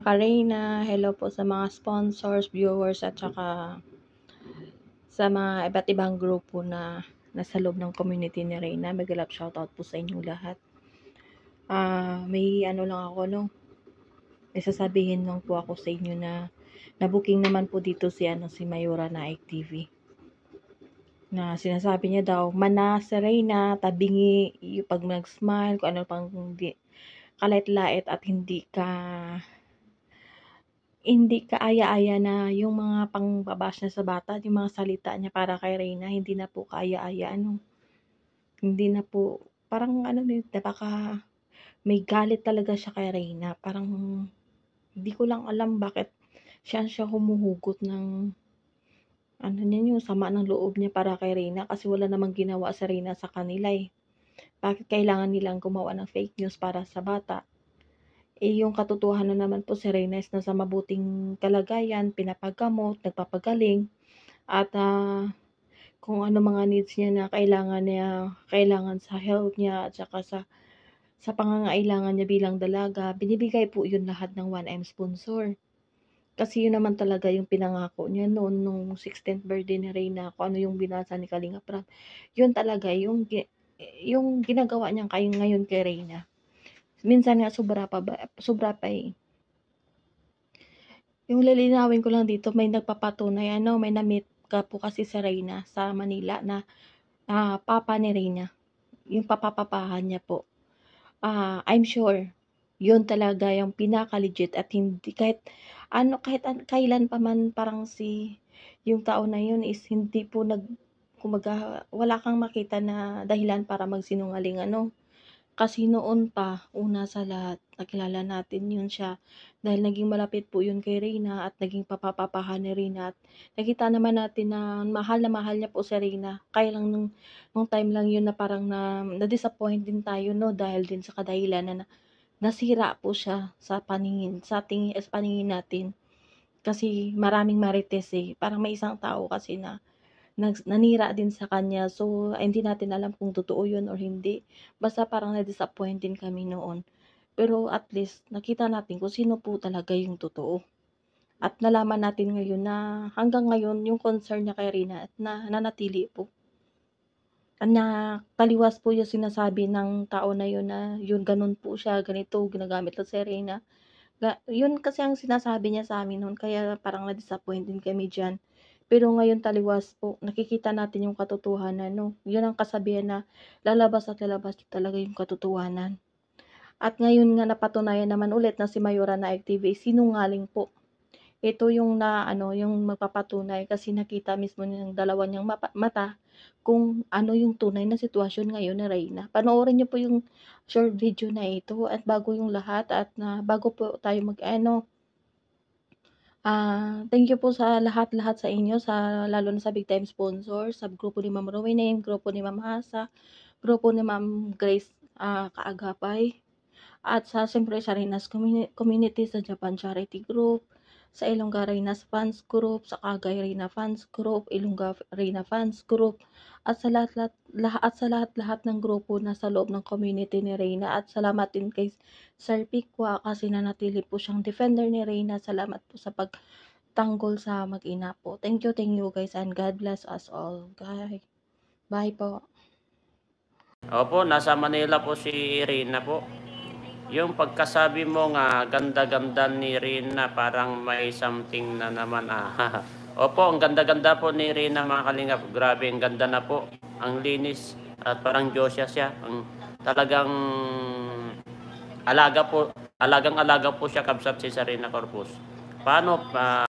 Karina, hello po sa mga sponsors, viewers, at saka sa mga iba't ibang grupo na nasa loob ng community ni Reyna. Mega love shoutout po sa inyong lahat. May ano lang ako, no? May sasabihin lang po ako sa inyo na na-booking naman po dito si Mayora na TV. Na sinasabi niya daw, mana si Reyna, tabingi, pag nag-smile, kung ano pang hindi, kalait-lait at hindi kaaya-aya na yung mga pangbabash niya sa bata, yung mga salita niya para kay Reyna, hindi na po kaaya-aya, hindi na po, parang baka may galit talaga siya kay Reyna, parang hindi ko lang alam bakit siya humuhugot ng yung sama ng loob niya para kay Reyna, kasi wala namang ginawa sa Reyna sa kanila Bakit kailangan nilang gumawa ng fake news para sa bata? Yung katotohanan naman po si Reyna is nasa mabuting kalagayan, pinapagamot, nagpapagaling, at kung ano mga needs niya na kailangan sa health niya, at saka sa pangangailangan niya bilang dalaga, binibigay po yun lahat ng 1M sponsor. Kasi yun naman talaga yung pinangako niya noon nung 16th birthday ni Reyna, kung ano yung binasa ni Kalinga Prab. Yun talaga yung ginagawa niya ngayon kay Reyna. Minsan nga sobra pa Yung lilinawin ko lang dito, may nagpapatunay, may na-meet ka po kasi sa Reyna sa Manila na papa ni Reyna. Yung papapapahan niya po. I'm sure, yun talaga yung pinaka-legit at hindi kahit kailan pa man parang yung tao na yun is hindi po kumaga, wala kang makita na dahilan para magsinungaling Kasi noon pa, una sa lahat, nakilala natin yun siya dahil naging malapit po yun kay Reyna at naging papapapahan ni Reyna at nakita naman natin na mahal niya po si Reyna. Kaya lang nung time lang yun na parang na-disappoint din tayo dahil din sa kadahilan na nasira po siya sa paningin natin. Kasi maraming marites Parang may isang tao kasi na nanira din sa kanya. So, hindi natin alam kung totoo yun or hindi. Basta parang na-disappoint din kami noon. Pero at least, nakita natin kung sino po talaga yung totoo. At nalaman natin ngayon na hanggang ngayon, yung concern niya kay Rina at nanatili po. Na taliwas po yung sinasabi ng tao na yun na yun ganun po siya, ganito, ginagamit lang si Rina. Yun kasi ang sinasabi niya sa amin noon, kaya parang na-disappoint din kami dyan. Pero ngayon taliwas po, nakikita natin yung katotohanan, Yun ang kasabihan na lalabas at lalabas talaga yung katotohanan. At ngayon nga napatunayan naman ulit na si Mayora na TV sinungaling po. Ito yung yung magpapatunay kasi nakita mismo ng dalawa niyang mata kung ano yung tunay na sitwasyon ngayon ni Reyna. Panoorin niyo po yung short video na ito at bago yung lahat at bago po tayo thank you po sa lahat sa inyo, lalo na sa big time sponsors, sa grupo ni Ma'am Rowena, grupo ni Ma'am Hasa, grupo ni Ma'am Grace Kaagapay, at siyempre sa Reyna's community, sa Japan Charity Group, sa Ilongga Reyna's Fans Group, sa Cagay Reyna Fans Group, Ilongga Reyna Fans Group, at sa lahat ng grupo na sa loob ng community ni Reyna. At salamat din kay Sir Pikwa kasi nanatili po siyang defender ni Reyna. Salamat po sa pagtanggol sa mag-ina po. Thank you guys, and God bless us all. Bye po. Opo, nasa Manila po si Reyna po. Yung pagkasabi mo nga ganda-ganda ni Reyna, parang may something na naman Opo, ang ganda-ganda po ni Reyna, mga kalingap. Grabe, ang ganda na po. Ang linis at parang Diyosya siya. Ang talagang alagang-alaga po siya, kabsat si Sarina Corpus. Paano